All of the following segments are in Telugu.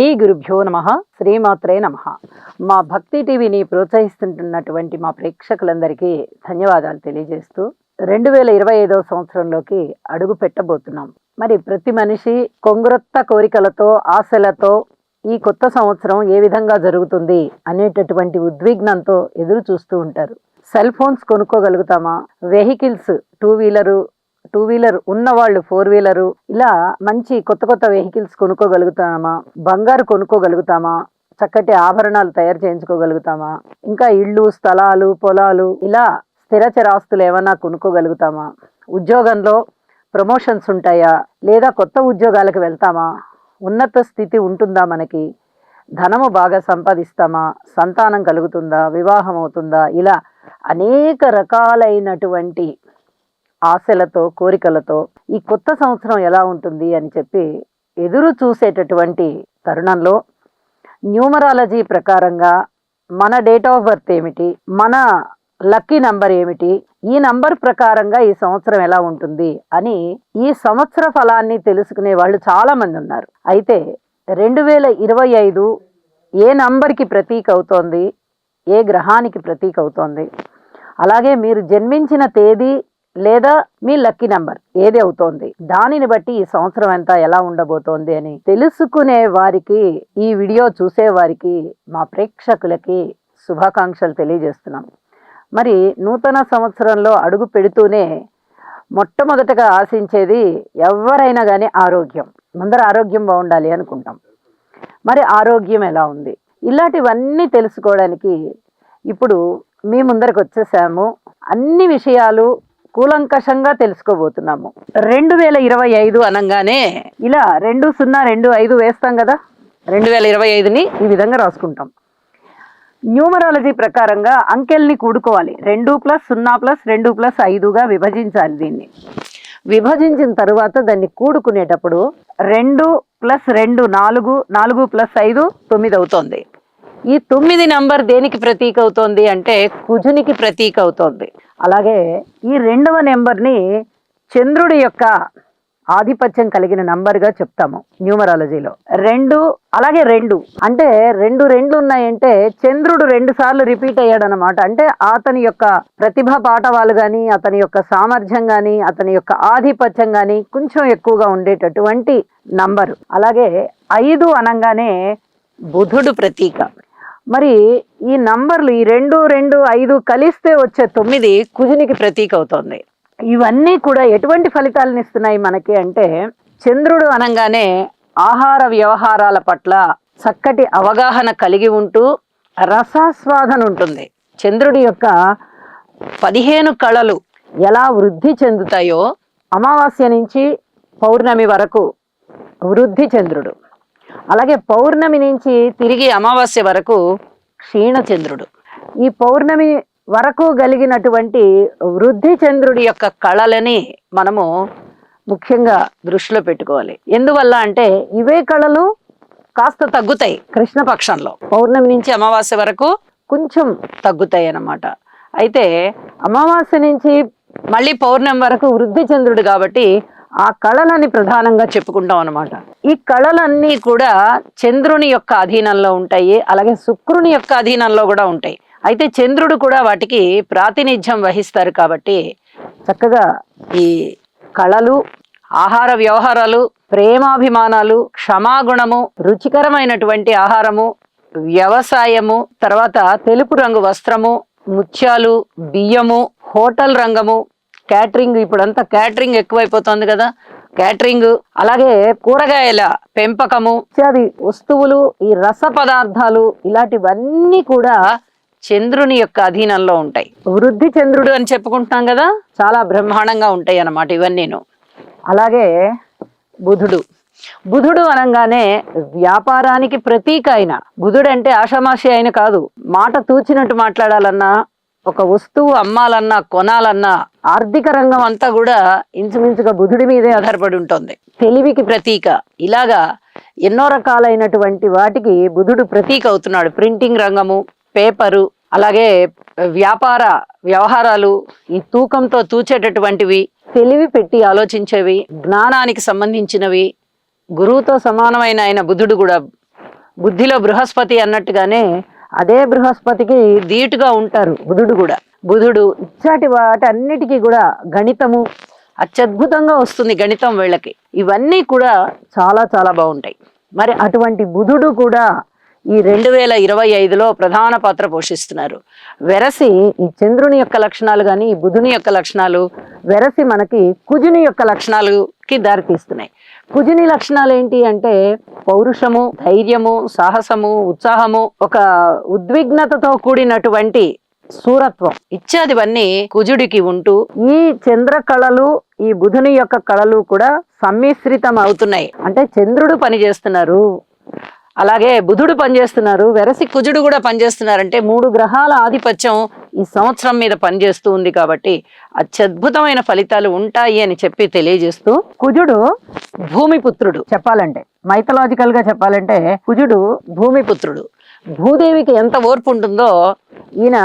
శ్రీ గురుభ్యో నమః, శ్రీమాత్రే నమః. మా భక్తి టీవీని ప్రోత్సహిస్తున్నటువంటి మా ప్రేక్షకులందరికీ ధన్యవాదాలు తెలియజేస్తూ 2025వ సంవత్సరంలోకి అడుగు పెట్టబోతున్నాం. మరి ప్రతి మనిషి కొంగురొత్త కోరికలతో, ఆశలతో ఈ కొత్త సంవత్సరం ఏ విధంగా జరుగుతుంది అనేటటువంటి ఉద్విగ్నంతో ఎదురు చూస్తూ ఉంటారు. సెల్ ఫోన్స్ కొనుక్కోగలుగుతామా, వెహికల్స్ టూ వీలర్ ఉన్నవాళ్ళు 4 వీలరు, ఇలా మంచి కొత్త వెహికల్స్ కొనుక్కోగలుగుతామా, బంగారు కొనుక్కోగలుగుతామా, చక్కటి ఆభరణాలు తయారు చేయించుకోగలుగుతామా, ఇంకా ఇళ్ళు, స్థలాలు, పొలాలు, ఇలా స్థిరచరాస్తులు ఏమన్నా కొనుక్కోగలుగుతామా, ఉద్యోగంలో ప్రమోషన్స్ ఉంటాయా, లేదా కొత్త ఉద్యోగాలకు వెళ్తామా, ఉన్నత స్థితి ఉంటుందా, మనకి ధనము బాగా సంపాదిస్తామా, సంతానం కలుగుతుందా, వివాహం అవుతుందా, ఇలా అనేక రకాలైనటువంటి ఆశలతో, కోరికలతో ఈ కొత్త సంవత్సరం ఎలా ఉంటుంది అని చెప్పి ఎదురు చూసేటటువంటి తరుణంలో న్యూమరాలజీ ప్రకారంగా మన డేట్ ఆఫ్ బర్త్ ఏమిటి, మన లక్కీ నంబర్ ఏమిటి, ఈ నంబర్ ప్రకారంగా ఈ సంవత్సరం ఎలా ఉంటుంది అని ఈ సంవత్సర ఫలాన్ని తెలుసుకునే వాళ్ళు చాలా మంది ఉన్నారు. అయితే 2025 ఏ నంబర్కి ప్రతీక అవుతోంది, ఏ గ్రహానికి ప్రతీక అవుతోంది, అలాగే మీరు జన్మించిన తేదీ లేదా మీ లక్కీ నంబర్ ఏది అవుతోంది, దానిని బట్టి ఈ సంవత్సరం అంతా ఎలా ఉండబోతోంది అని తెలుసుకునే వారికి, ఈ వీడియో చూసే వారికి, మా ప్రేక్షకులకి శుభాకాంక్షలు తెలియజేస్తున్నాం. మరి నూతన సంవత్సరంలో అడుగు పెడుతూనే మొట్టమొదటగా ఆశించేది ఎవరైనా కానీ ఆరోగ్యం. ముందర ఆరోగ్యం బాగుండాలి అనుకుంటాం. మరి ఆరోగ్యం ఎలా ఉంది, ఇలాంటివన్నీ తెలుసుకోవడానికి ఇప్పుడు మీ ముందరకు వచ్చేసాము. అన్ని విషయాలు కూలంకషంగా తెలుసుకోబోతున్నాము. 2025 అనగానే ఇలా 2025 వేస్తాం కదా, 2025ని ఈ విధంగా రాసుకుంటాం. న్యూమరాలజీ ప్రకారంగా అంకెల్ని కూడుకోవాలి. 2+0+2+5గా విభజించాలి. దీన్ని విభజించిన తరువాత దాన్ని కూడుకునేటప్పుడు 2+2 4, 4+5 9 అవుతోంది. ఈ 9 నంబర్ దేనికి ప్రతీక అవుతోంది అంటే కుజునికి ప్రతీక అవుతోంది. అలాగే ఈ 2వ నెంబర్ని చంద్రుడి యొక్క ఆధిపత్యం కలిగిన నంబర్గా చెప్తాము న్యూమరాలజీలో. 2 అలాగే 2 అంటే 2 2 ఉన్నాయంటే చంద్రుడు 2 సార్లు రిపీట్ అయ్యాడనమాట. అంటే అతని యొక్క ప్రతిభ పాఠవాలు కానీ, అతని యొక్క సామర్థ్యం కానీ, అతని యొక్క ఆధిపత్యం కానీ కొంచెం ఎక్కువగా ఉండేటటువంటి నంబరు. అలాగే 5 అనగానే బుధుడు ప్రతీక. మరి ఈ నంబర్లు ఈ 2 2 5 కలిస్తే వచ్చే 9 కుజునికి ప్రతీక అవుతోంది. ఇవన్నీ కూడా ఎటువంటి ఫలితాలను ఇస్తున్నాయి మనకి అంటే, చంద్రుడు అనగానే ఆహార వ్యవహారాల పట్ల చక్కటి అవగాహన కలిగి ఉంటూ రసాస్వాదన ఉంటుంది. చంద్రుడి యొక్క 15 కళలు ఎలా వృద్ధి చెందుతాయో, అమావాస్య నుంచి పౌర్ణమి వరకు వృద్ధి చంద్రుడు, అలాగే పౌర్ణమి నుంచి తిరిగి అమావాస్య వరకు క్షీణచంద్రుడు. ఈ పౌర్ణమి వరకు కలిగినటువంటి వృద్ధి చంద్రుడి యొక్క కళలని మనము ముఖ్యంగా దృష్టిలో పెట్టుకోవాలి. ఎందువల్ల అంటే ఇవే కళలు కాస్త తగ్గుతాయి కృష్ణపక్షంలో. పౌర్ణమి నుంచి అమావాస్య వరకు కొంచెం తగ్గుతాయి అన్నమాట. అయితే అమావాస్య నుంచి మళ్ళీ పౌర్ణమి వరకు వృద్ధి చంద్రుడు కాబట్టి ఆ కళలని ప్రధానంగా చెప్పుకుంటాం అన్నమాట. ఈ కళలన్నీ కూడా చంద్రుని యొక్క అధీనంలో ఉంటాయి, అలాగే శుక్రుని యొక్క అధీనంలో కూడా ఉంటాయి. అయితే చంద్రుడు కూడా వాటికి ప్రాతినిధ్యం వహిస్తారు కాబట్టి చక్కగా ఈ కళలు, ఆహార వ్యవహారాలు, ప్రేమాభిమానాలు, క్షమాగుణము, రుచికరమైనటువంటి ఆహారము, వ్యవసాయము, తర్వాత తెలుపు రంగు వస్త్రము, ముత్యాలు, బియ్యము, హోటల్ రంగము, క్యాటరింగ్, ఇప్పుడంతా క్యాటరింగ్ ఎక్కువైపోతుంది కదా, క్యాటరింగ్, అలాగే కూరగాయల పెంపకము, ఇత్యాది వస్తువులు, ఈ రస పదార్థాలు, ఇలాంటివన్నీ కూడా చంద్రుని యొక్క అధీనంలో ఉంటాయి. వృద్ధి చంద్రుడు అని చెప్పుకుంటున్నాం కదా, చాలా బ్రహ్మాండంగా ఉంటాయి అన్నమాట ఇవన్నీను. అలాగే బుధుడు అనగానే వ్యాపారానికి ప్రతీక అయిన బుధుడు అంటే ఆషామాషి అయిన కాదు. మాట తూచినట్టు మాట్లాడాలన్నా, ఒక వస్తువు అమ్మాలన్నా, కొనాలన్నా, ఆర్థిక రంగం అంతా కూడా ఇంచుమించుగా బుధుడి మీదే ఆధారపడి ఉంటుంది. తెలివికి ప్రతీక. ఇలాగా ఎన్నో రకాలైనటువంటి వాటికి బుధుడు ప్రతీక అవుతున్నాడు. ప్రింటింగ్ రంగము, పేపరు, అలాగే వ్యాపార వ్యవహారాలు, ఈ తూకంతో తూచేటటువంటివి, తెలివి పెట్టి ఆలోచించేవి, జ్ఞానానికి సంబంధించినవి, గురువుతో సమానమైన ఆయన బుధుడు కూడా బుద్ధిలో బృహస్పతి అన్నట్టుగానే అదే బృహస్పతికి ధీటుగా ఉంటారు బుధుడు కూడా. బుధుడు ఇచ్చాటి వాటి అన్నిటికీ కూడా గణితము అత్యద్భుతంగా వస్తుంది, గణితం వీళ్ళకి. ఇవన్నీ కూడా చాలా చాలా బాగుంటాయి. మరి అటువంటి బుధుడు కూడా ఈ 2025లో ప్రధాన పాత్ర పోషిస్తున్నారు. వెరసి ఈ చంద్రుని యొక్క లక్షణాలు కానీ ఈ బుధుని యొక్క లక్షణాలు వెరసి మనకి కుజుని యొక్క లక్షణాలకి దారితీస్తున్నాయి. కుజుని లక్షణాలు ఏంటి అంటే పౌరుషము, ధైర్యము, సాహసము, ఉత్సాహము, ఒక ఉద్విగ్నతతో కూడినటువంటి సూరత్వం ఇత్యాదివన్నీ కుజుడికి ఉంటూ ఈ చంద్ర కళలు ఈ బుధుని యొక్క కళలు కూడా సమ్మిశ్రితం అవుతున్నాయి. అంటే చంద్రుడు పనిచేస్తున్నారు, అలాగే బుధుడు పనిచేస్తున్నారు, వెరసి కుజుడు కూడా పనిచేస్తున్నారంటే 3 గ్రహాల ఆధిపత్యం ఈ సంవత్సరం మీద పనిచేస్తూ ఉంది. కాబట్టి అత్యద్భుతమైన ఫలితాలు ఉంటాయి అని చెప్పి తెలియజేస్తూ, కుజుడు భూమిపుత్రుడు. చెప్పాలంటే మైథలాజికల్ గా చెప్పాలంటే కుజుడు భూమిపుత్రుడు. భూదేవికి ఎంత ఓర్పు ఉంటుందో ఈయన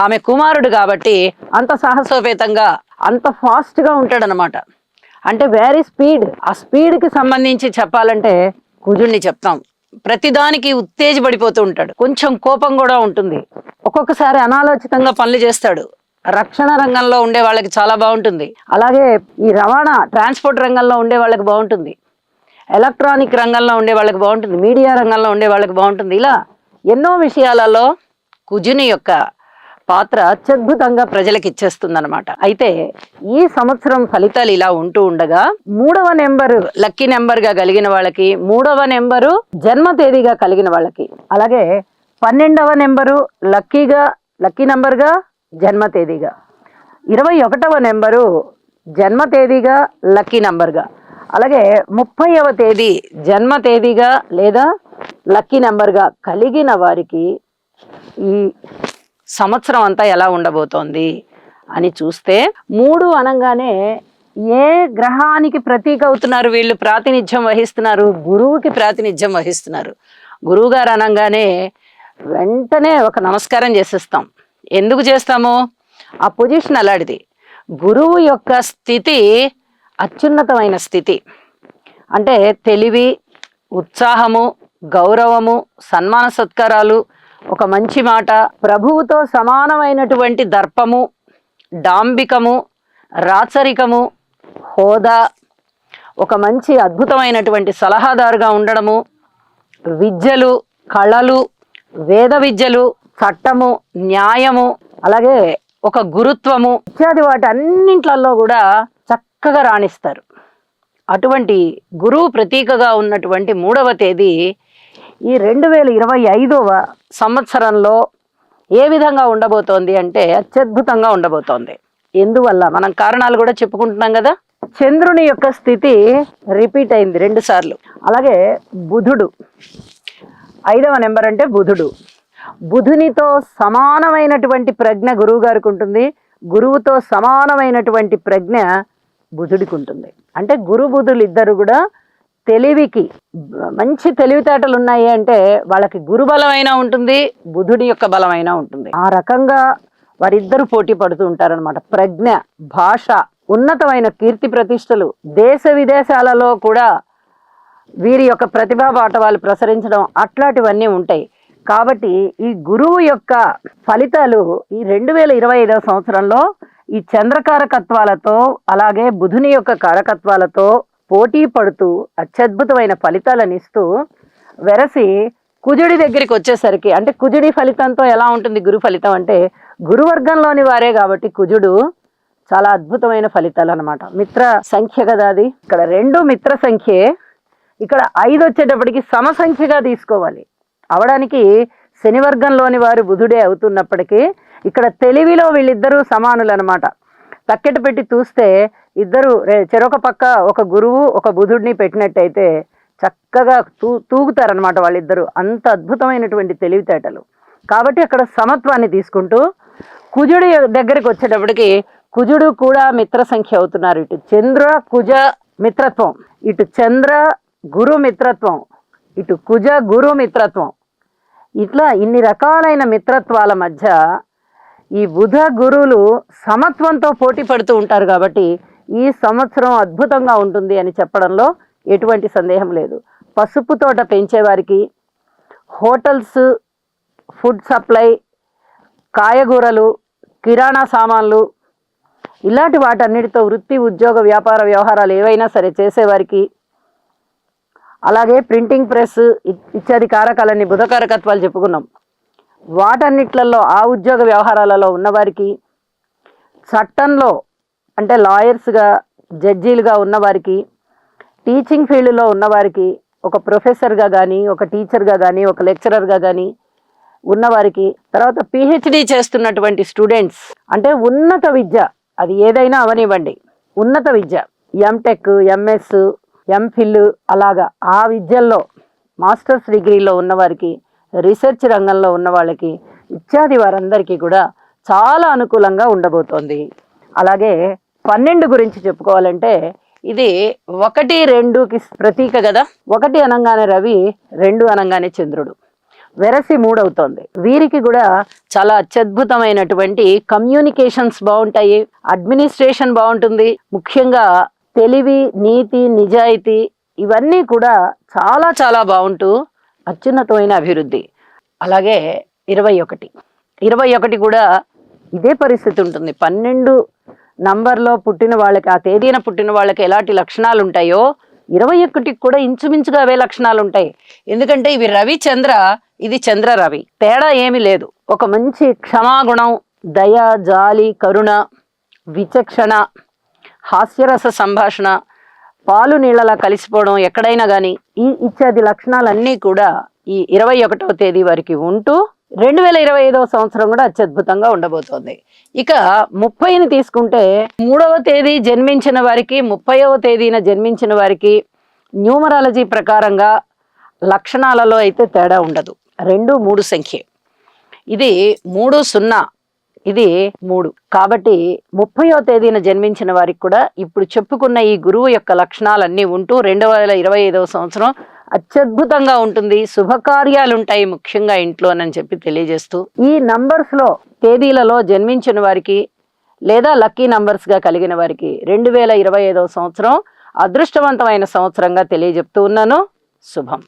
ఆమె కుమారుడు కాబట్టి అంత సాహసోపేతంగా అంత ఫాస్ట్ గా ఉంటాడనమాట. అంటే వెరీ స్పీడ్. ఆ స్పీడ్ కి సంబంధించి చెప్పాలంటే కుజుడిని చెప్తాం. ప్రతిదానికి ఉత్తేజపడిపోతూ ఉంటాడు. కొంచెం కోపం కూడా ఉంటుంది. ఒక్కొక్కసారి అనాలోచితంగా పనులు చేస్తాడు. రక్షణ రంగంలో ఉండే వాళ్ళకి చాలా బాగుంటుంది. అలాగే ఈ రవాణా ట్రాన్స్పోర్ట్ రంగంలో ఉండే వాళ్ళకి బాగుంటుంది. ఎలక్ట్రానిక్ రంగంలో ఉండే వాళ్ళకి బాగుంటుంది. మీడియా రంగంలో ఉండే వాళ్ళకి బాగుంటుంది. ఇలా ఎన్నో విషయాలలో కుజుని యొక్క పాత్ర అత్యద్భుతంగా ప్రజలకు ఇచ్చేస్తుంది అనమాట. అయితే ఈ సంవత్సరం ఫలితాలు ఇలా ఉంటూ ఉండగా 3వ నెంబరు లక్కీ నెంబర్ గా కలిగిన వాళ్ళకి, 3వ నెంబరు జన్మ తేదీగా కలిగిన వాళ్ళకి, అలాగే 12వ నెంబరు లక్కీ నెంబర్ గా జన్మ తేదీగా, 21వ నెంబరు జన్మ తేదీగా లక్కీ నెంబర్ గా, అలాగే 30వ తేదీ జన్మ తేదీగా లేదా లక్కీ నెంబర్ గా కలిగిన వారికి ఈ సంవత్సరం అంతా ఎలా ఉండబోతోంది అని చూస్తే 3 అనగానే ఏ గ్రహానికి ప్రతీక అవుతున్నారు వీళ్ళు? ప్రాతినిధ్యం వహిస్తున్నారు, గురువుకి ప్రాతినిధ్యం వహిస్తున్నారు. గురువు గారు అనగానే వెంటనే ఒక నమస్కారం చేసేస్తాం. ఎందుకు చేస్తాము? ఆ పొజిషన్ అలాంటిది. గురువు యొక్క స్థితి అత్యున్నతమైన స్థితి. అంటే తెలివి, ఉత్సాహము, గౌరవము, సన్మాన సత్కారాలు, ఒక మంచి మాట, ప్రభువుతో సమానమైనటువంటి దర్పము, డాంబికము, రాచరికము, హోదా, ఒక మంచి అద్భుతమైనటువంటి సలహాదారుగా ఉండడము, విద్యలు, కళలు, వేద విద్యలు, చట్టము, న్యాయము, అలాగే ఒక గురుత్వము ఇత్యాది వాటి అన్నింట్లలో కూడా చక్కగా రాణిస్తారు. అటువంటి గురువు ప్రతీకగా ఉన్నటువంటి 3వ తేదీ ఈ 2025వ సంవత్సరంలో ఏ విధంగా ఉండబోతోంది అంటే అత్యద్భుతంగా ఉండబోతోంది. ఎందువల్ల మనం కారణాలు కూడా చెప్పుకుంటున్నాం కదా. చంద్రుని యొక్క స్థితి రిపీట్ అయింది 2 సార్లు. అలాగే బుధుడు 5వ నెంబర్ అంటే బుధుడు. బుధునితో సమానమైనటువంటి ప్రజ్ఞ గురువు గారికి ఉంటుంది, గురువుతో సమానమైనటువంటి ప్రజ్ఞ బుధుడికి ఉంటుంది. అంటే గురు బుధులు ఇద్దరు కూడా తెలివికి మంచి తెలివితేటలు ఉన్నాయి అంటే వాళ్ళకి గురు బలమైనా ఉంటుంది, బుధుడి యొక్క బలమైనా ఉంటుంది. ఆ రకంగా వారిద్దరు పోటీ పడుతూ ఉంటారనమాట. ప్రజ్ఞ, భాష, ఉన్నతమైన కీర్తి ప్రతిష్టలు, దేశ విదేశాలలో కూడా వీరి యొక్క ప్రతిభా పాఠవాలు ప్రసరించడం అట్లాంటివన్నీ ఉంటాయి. కాబట్టి ఈ గురువు యొక్క ఫలితాలు ఈ 2025వ సంవత్సరంలో ఈ చంద్రకారకత్వాలతో అలాగే బుధుని యొక్క కారకత్వాలతో పోటీ పడుతూ అత్యద్భుతమైన ఫలితాలను ఇస్తూ వెరసి కుజుడి దగ్గరికి వచ్చేసరికి, అంటే కుజుడి ఫలితంతో ఎలా ఉంటుంది గురు ఫలితం అంటే గురువర్గంలోని వారే కాబట్టి కుజుడు చాలా అద్భుతమైన ఫలితాలు అనమాట. మిత్ర సంఖ్య కదా అది. ఇక్కడ 2 మిత్ర సంఖ్యే, ఇక్కడ 5 వచ్చేటప్పటికి సమసంఖ్యగా తీసుకోవాలి. అవడానికి శని వర్గంలోని వారు బుధుడే అవుతున్నప్పటికీ ఇక్కడ తెలివిలో వీళ్ళిద్దరూ సమానులు అనమాట. తక్కెట పెట్టి చూస్తే ఇద్దరు చెరొక పక్క ఒక గురువు ఒక బుధుడిని పెట్టినట్టయితే చక్కగా తూగుతారనమాట వాళ్ళిద్దరూ. అంత అద్భుతమైనటువంటి తెలివితేటలు. కాబట్టి అక్కడ సమత్వాన్ని తీసుకుంటూ కుజుడి దగ్గరికి వచ్చేటప్పటికి కుజుడు కూడా మిత్ర సంఖ్య అవుతున్నారు. ఇటు చంద్ర కుజ మిత్రత్వం, ఇటు చంద్ర గురు మిత్రత్వం, ఇటు కుజ గురు మిత్రత్వం, ఇట్లా ఇన్ని రకాలైన మిత్రత్వాల మధ్య ఈ బుధ గురువులు సమత్వంతో పోటీ పడుతూ ఉంటారు. కాబట్టి ఈ సంవత్సరం అద్భుతంగా ఉంటుంది అని చెప్పడంలో ఎటువంటి సందేహం లేదు. పసుపు తోట పెంచేవారికి, హోటల్స్, ఫుడ్ సప్లై, కాయగూరలు, కిరాణా సామాన్లు ఇలాంటి వాటన్నిటితో వృత్తి, ఉద్యోగ, వ్యాపార వ్యవహారాలు ఏవైనా సరే చేసేవారికి, అలాగే ప్రింటింగ్ ప్రెస్ ఇత్యాది కారకాలన్నీ బుధకారకత్వాలు చెప్పుకున్నాం. వాటన్నిట్లలో ఆ ఉద్యోగ వ్యవహారాలలో ఉన్నవారికి, చట్టంలో అంటే లాయర్స్గా, జడ్జీలుగా ఉన్నవారికి, టీచింగ్ ఫీల్డ్లో ఉన్నవారికి, ఒక ప్రొఫెసర్గా కానీ, ఒక టీచర్గా కానీ, ఒక లెక్చరర్గా కానీ ఉన్నవారికి, తర్వాత పిహెచ్డి చేస్తున్నటువంటి స్టూడెంట్స్ అంటే ఉన్నత విద్య, అది ఏదైనా అవనివ్వండి, ఉన్నత విద్య, ఎంటెక్, ఎంఎస్, ఎంఫిల్ అలాగా ఆ విద్యల్లో మాస్టర్స్ డిగ్రీలో ఉన్నవారికి, రీసెర్చ్ రంగంలో ఉన్న వాళ్ళకి ఇత్యాది వారందరికీ కూడా చాలా అనుకూలంగా ఉండబోతోంది. అలాగే 12 గురించి చెప్పుకోవాలంటే ఇది 1, 2కి ప్రతీక కదా. 1 అనగానే రవి, 2 అనగానే చంద్రుడు, వెరసి 3 అవుతోంది. వీరికి కూడా చాలా అత్యద్భుతమైనటువంటి కమ్యూనికేషన్స్ బాగుంటాయి, అడ్మినిస్ట్రేషన్ బాగుంటుంది, ముఖ్యంగా తెలివి, నీతి, నిజాయితీ ఇవన్నీ కూడా చాలా చాలా బాగుంటూ అత్యున్నతమైన అభివృద్ధి. అలాగే 21 కూడా ఇదే పరిస్థితి ఉంటుంది. 12 నంబర్లో పుట్టిన వాళ్ళకి, ఆ తేదీన పుట్టిన వాళ్ళకి ఎలాంటి లక్షణాలు ఉంటాయో 21కి కూడా ఇంచుమించుగా అవే లక్షణాలు ఉంటాయి. ఎందుకంటే ఇవి రవి చంద్ర, ఇది చంద్ర రవి, తేడా ఏమీ లేదు. ఒక మంచి క్షమాగుణం, దయ, జాలి, కరుణ, విచక్షణ, హాస్యరస సంభాషణ, పాలు నీళ్ళలా కలిసిపోవడం ఎక్కడైనా కానీ, ఈ ఇత్యాది లక్షణాలన్నీ కూడా ఈ 21వ తేదీ వారికి ఉంటూ 2025వ సంవత్సరం కూడా అత్యద్భుతంగా ఉండబోతోంది. ఇక 30ని తీసుకుంటే 3వ తేదీ జన్మించిన వారికి, 30వ తేదీన జన్మించిన వారికి న్యూమరాలజీ ప్రకారంగా లక్షణాలలో అయితే తేడా ఉండదు. 2, 3 సంఖ్య, ఇది 3, 0, ఇది 3. కాబట్టి 30వ తేదీన జన్మించిన వారికి కూడా ఇప్పుడు చెప్పుకున్న ఈ గురువు యొక్క లక్షణాలన్నీ ఉంటూ 2025వ సంవత్సరం అత్యద్భుతంగా ఉంటుంది. శుభకార్యాలు ఉంటాయి ముఖ్యంగా ఇంట్లోనని చెప్పి తెలియజేస్తూ, ఈ నంబర్స్లో తేదీలలో జన్మించిన వారికి లేదా లక్కీ నంబర్స్గా కలిగిన వారికి 2025వ సంవత్సరం అదృష్టవంతమైన సంవత్సరంగా తెలియజెప్తూ ఉన్నాను. శుభం.